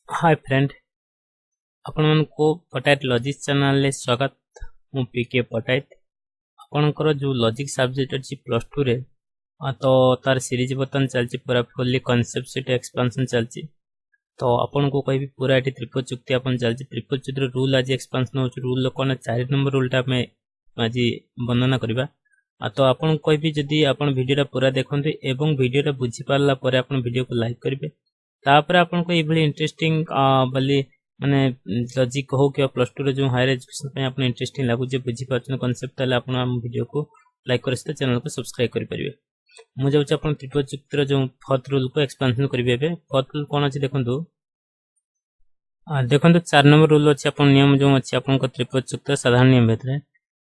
Hi friend, आपण को पटायत logic channel ले स्वागत। मु पीके पटायत आपणकर जो लॉजिक सब्जेक्ट अछि प्लस 2 रे तो तार सीरीज बर्तन चलची पूरा फुल्ली कांसेप्ट सेट एक्सपेंशन चलची। तो आपण को कहबी पूरा एटी त्रिपद चुक्ति अपन चलची। त्रिपद चुक्ति रूल आज एक्सपेंशन हो रूल कोन 4 नंबर रूलटा में आज वर्णना करबा। तो आपण कहबी जदी आपण वीडियोटा पूरा देखंते एवं वीडियोटा बुझी पारला परे आपण वीडियो को लाइक करबे। तापर आपन को एभली इंटरेस्टिंग बली माने लॉजिक हो कि प्लस 2 रे जो हायर एजुकेशन पे आपन इंटरेस्टिंग लागु जे बुझी पाछन कांसेप्ट ताले आपन हम वीडियो को लाइक करस्ते चैनल को सब्सक्राइब करि परिबे। मु जाउछ आपन त्रिपद चुक्ति रो जो फोर्थ रूल को एक्सपेंशन करिवे बे। फोर्थ रूल कोन अछि देखंतु। देखंतु 4 नंबर रूल अछि आपन नियम जो अछि आपन को त्रिपद चुक्ति साधारण नियम भेतरे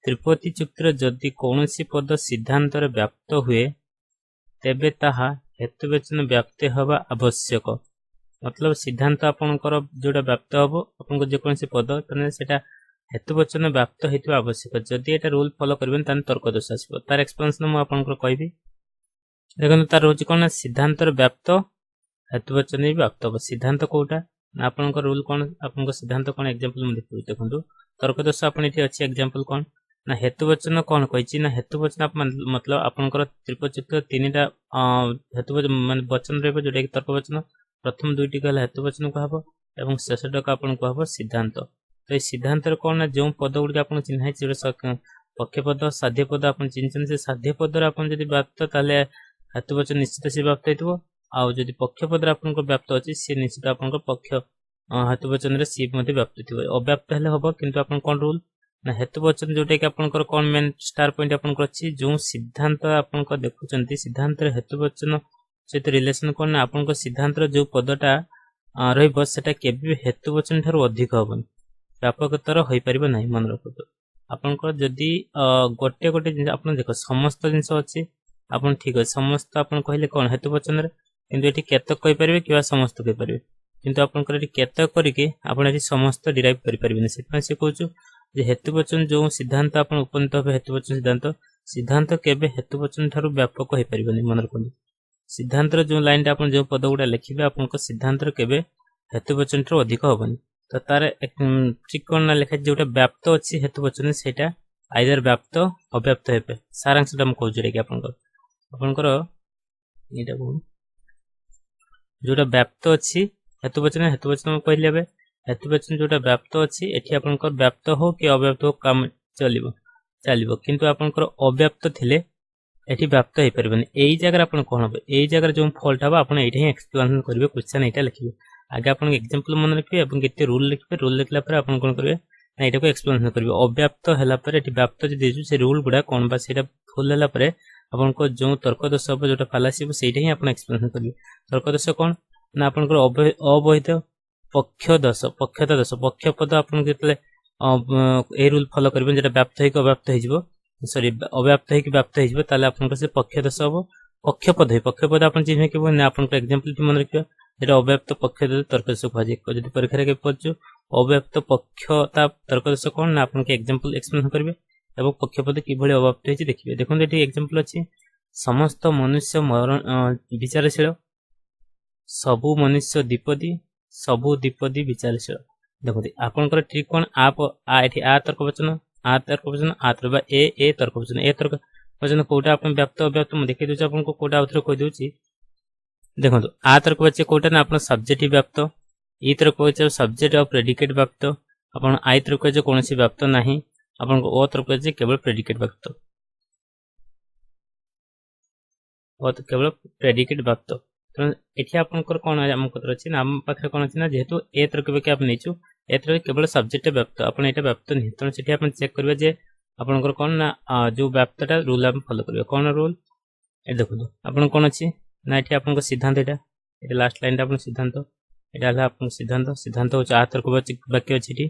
त्रिपदी चुक्ति रो जदी कोनोसी पद सिद्धांत रे व्याप्त हुए तेबे ताहा हेतुवचन व्याप्ति हवा आवश्यक। मतलब सिद्धांत आपनकर जोटा व्याप्त हबो आपनको जे कोनसी पद तने सेटा हेतुवचन व्याप्त हेतु आवश्यक। जदी एटा रूल फॉलो करबेन तने तर्क दोष आसीबो। तार एक्सपेंशन मु आपनकर कहबी। देखन तार होची कोन सिद्धांत रे व्याप्त हेतुवचन भी व्याप्त हबो। सिद्धांत कोटा आपनकर रूल कोन आपनको सिद्धांत कोन एग्जांपल मु देखंतु। तर्क दोष आपन एठी अछि एग्जांपल कोन ना हेतुवचन कोन कहिछि ना हेतुवचन आप मतलब आपनकर त्रिपद चुक्ति तीनटा हेतुवचन माने वचन रे जोटा कि तर्क वचन प्रथम दुईटी कहला हेतुवचन कहबो एवं शेषटा का आपन कहबो सिद्धांत। तो ए सिद्धांत रे कोन जो पद गुडी आपन चिन्हाइ छै पक्ष पद साध्य पद आपन चिन्हचन से साध्य पद रे आपन जदी व्याप्त ताले हेतुवचन निश्चित से व्याप्त हेतबो। आ जदी पक्ष पद रे आपन को व्याप्त अछि से निश्चित आपन को पक्ष हेतुवचन रे सी मध्ये व्याप्त हेतबो। अव्याप्त हेले हबो किंतु आपन कोन रूल ना हेतुवचन जोटा कि आपन को कोन मेन स्टार पॉइंट आपन को अछि जो सिद्धांत आपन को देखुचंती सिद्धांत रे हेतुवचन सहित रिलेशन कोन आपन को सिद्धांत रो जो पदटा रहइबो सेटा केबे हेतुवचन थारो अधिक हबन व्यापकतर होई परिबो नाही। मन रखतो आपन को जदी गोटे गोटे जिंस आपन देखो समस्त जिंस अछि आपन ठीक अछि समस्त आपन कहले कोन हेतुवचन रे किंतु एठी केतक कहि परिबे किबा समस्त कहि परिबे किंतु आपन को एठी केतक करिके आपन एठी समस्त डिराइव करि परिबे। सेतपा से कहूछु जे हेतुवचन जो सिद्धांत आपन उपनीत होबे हेतुवचन सिद्धांत केबे हेतुवचन थारो व्यापक होई परिबो नाही। मन रखतो सिद्धांत जो लाइन टा आपन जो पद गुडा लिखिबे आपन को सिद्धांत केबे हेतुवचन रो अधिक होबनी। तो तार ठीक कोन लिखा जोटा व्याप्त अछि हेतुवचन सेटा आइदर व्याप्त अव्याप्त हेबे। सारांशटा हम कहू जे कि आपनकर एटा को जोटा व्याप्त अछि हेतुवचन हम कहले बे हेतुवचन जोटा व्याप्त अछि एठी आपनकर व्याप्त हो कि अव्याप्त हो काम चलिबो किंतु आपनकर अव्याप्त थिले एठी व्याप्त हे परबेनी। एई जगह आपन कोन होबे एई जगह जो फॉल्ट हबा आपन एठी एक्सप्लेनेशन करिवे क्वेश्चन एटा लिखिबे। आगे आपन एग्जांपल मन रखिबे एवं केते रूल लिखिबे। रूल लिखला पर आपन कोन करिवे ना एटा को एक्सप्लेनेशन करिवे। अव्याप्त हला पर एठी व्याप्त जे देजु से रूल गुडा कोन बा सेटा फुल हला पर आपन को जो तर्क दोष हो जोटा फालासी हो सेटा ही आपन एक्सप्लेनेशन करिवे। तर्क दोष कोन ना आपन को अवैध पक्षता दोष पक्ष पद आपन केतले ए रूल फॉलो करिवे जेटा व्याप्त है को अव्याप्त हे जिवो सॉरी अव्याप्त है कि व्याप्त हे जिवो ताले आपन को से पक्ष दोष हो पक्ष पद आपन चिन्ह के ना आपन को एग्जांपल मन रखियो जेटा अव्याप्त पक्ष दोष तर्क दोष कहजे। जदी परीक्षा रे के पछु अव्याप्त पक्षता तर्क दोष कोन ना आपन के एग्जांपल एक्सप्लेन करिवे एवं पक्ष पद कि भली अव्याप्त हेछि देखिबे। देखुन एठी एग्जांपल अछि समस्त मनुष्य विचारशील सबु मनुष्य द्विपदी सबु द्विपदी विचारशील। देखो आपनकर ठीक कोन आप एठी आ तर्क वचन आ तर्क ए तर्क वचन कोटा आपन व्याप्त अव्याप्त म देखि दोछ आपन को कोटा उतर कहि दोछि। देखो आ तर्क वचन कोटा ना आपन सब्जेक्ट व्याप्त ई तर्क वचन सब्जेक्ट और प्रेडिकेट व्याप्त आपन आई तर्क वचन कोनोसी व्याप्त नाही आपन को ओ तर्क वचन केवल प्रेडिकेट व्याप्त ओ तो केवल प्रेडिकेट व्याप्त। तो एठी आपनकर कोन हम कतर अछि ना हम पाखरे कोन अछि ना जेहेतु ए तर्क के आप नेचु ए तर्क केवल सब्जेक्ट व्याप्त आपन एटा व्याप्त नहीं। तो सेठी आपन चेक करबे जे आपनकर कोन ना जो व्याप्तटा रूल हम फॉलो करबे कोन रूल ए देखो आपन कोन अछि ना एठी आपन को सिद्धांत एटा लास्ट लाइन टा आपन सिद्धांत एटा हला आपन सिद्धांत हो आ तर्क वाक्य अछि एठी।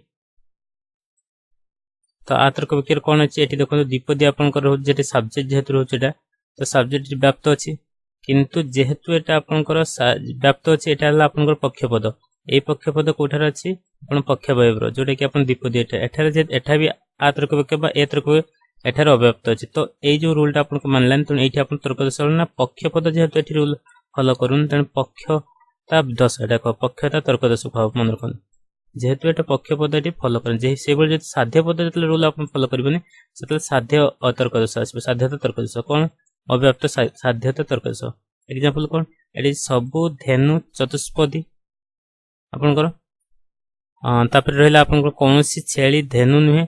तो आ तर्क वाक्य कोन अछि एठी देखो द्विपदी आपनकर हो जेटे सब्जेक्ट जेहेतु हो एटा तो सब्जेक्ट व्याप्त अछि किंतु जेहेतु एटा आपनकर व्याप्त अछि एटा हला आपनकर पक्षपद ए पक्षपद कोठार अछि आपन पक्ष वयब्र जोटा कि आपन द्विपदी एठारे जे एठा भी आ तर्क वाक्य बा ए तर्क एठारे अव्याप्त अछि। तो ए जो रूल टा आपन को मानलन तो एठी आपन तर्क दोष ना पक्षपद जेहेतु एठी रूल फॉलो करून तन पक्ष ता दश एटा पक्षता तर्क दोष भाव मन रखन जेहेतु एटा पक्ष पद एटी फॉलो करन जे सेबल जे साध्य पद जतले रूल आपण फॉलो करबनी सेतले साध्य तर्क दोष आसी साध्यता तर्क दोष कोन अव्याप्त साध्यता तर्क दोष एग्जांपल कोन एटी सबु धेनु चतुष्पदी आपनकर तापर रहला आपनकर कोनोसी छेली धेनु नुहे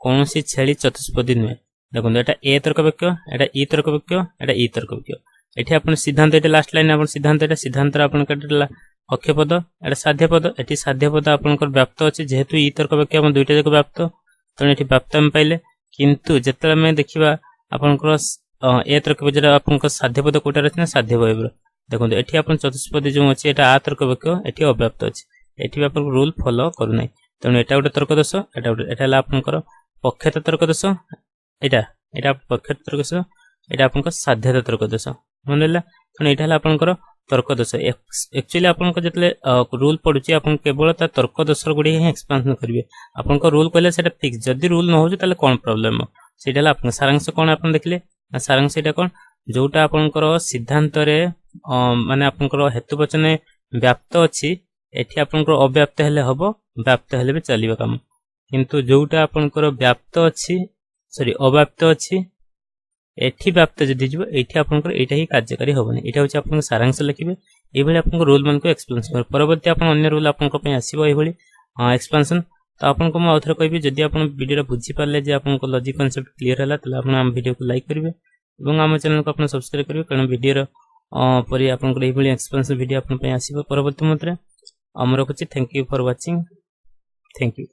कोनोसी छेली चतुष्पदी नुहे देखो एटा ए तर्क वाक्य एटा ई तर्क वाक्य एटा ई तर्क वाक्य एठी आपण सिद्धांत एटा लास्ट लाइन आपण सिद्धांत एटा सिद्धांत आपण कटला पक्ष पद एटा साध्य पद एठी साध्य पद आपनकर व्याप्त अछि जेहेतु ई तर्क वाक्य हम दुईटा जक व्याप्त तने एठी व्याप्त हम पाइले किंतु जेतला में देखिबा आपनकर ए तर्क वाक्य आपनकर साध्य पद कोटा रचना साध्य भयब्र देखो एठी आपण चतुष्पदी जो अछि एटा आ तर्क वाक्य एठी अव्याप्त अछि एठी आपण रूल फॉलो करू नै तने एटा गोटे तर्क दोष एटा ला आपनकर पक्षता तर्क दोष एटा पक्षता तर्क दोष एटा आपनकर साध्यता तर्क दोष मनला तने एटा ला आपनकर तर्क दोष एक्चुअली आपनकर जतले रूल पडुची आपन केवल ता तर्क दोष गुडी ही एक्सपेंशन करिवे आपनकर रूल कहले सेटा फिक्स जदी रूल न होजो ताले कोन प्रॉब्लम सेटा ला आपन सारांश कोन आपन देखले सारांश एटा कोन जोटा आपनकर सिद्धांत रे माने आपनकर हेतुवचन व्याप्त अछि एठी आपनकर अव्याप्त हेले हबो व्याप्त हेले भी चलिबा काम किंतु जोटा आपनकर व्याप्त अछि सॉरी अव्याप्त अछि एठी व्याप्त जदी जिवो एठी आपनकर एटा ही कार्यकारी होबनी एटा होची आपन सारांश लिखिबे एई भली आपन रूल मन को एक्सप्लेन कर परवर्ती आपन अन्य रूल आपन को पय आसीबो एई भली एक्सपेंशन तो आपन को म आउथर कहबी जदी आपन वीडियो रा बुझी पाले जे आपन को लॉजिक कांसेप्ट क्लियर हला तले आपन हम वीडियो को लाइक करिवे एवं हम चैनल को आपन सब्सक्राइब करिवे कारण वीडियो रा परि आपन को एई भली एक्सपेंशन वीडियो आपन पय आसीबो परवर्ती मतरे हम रखुची thank you for watching thank you.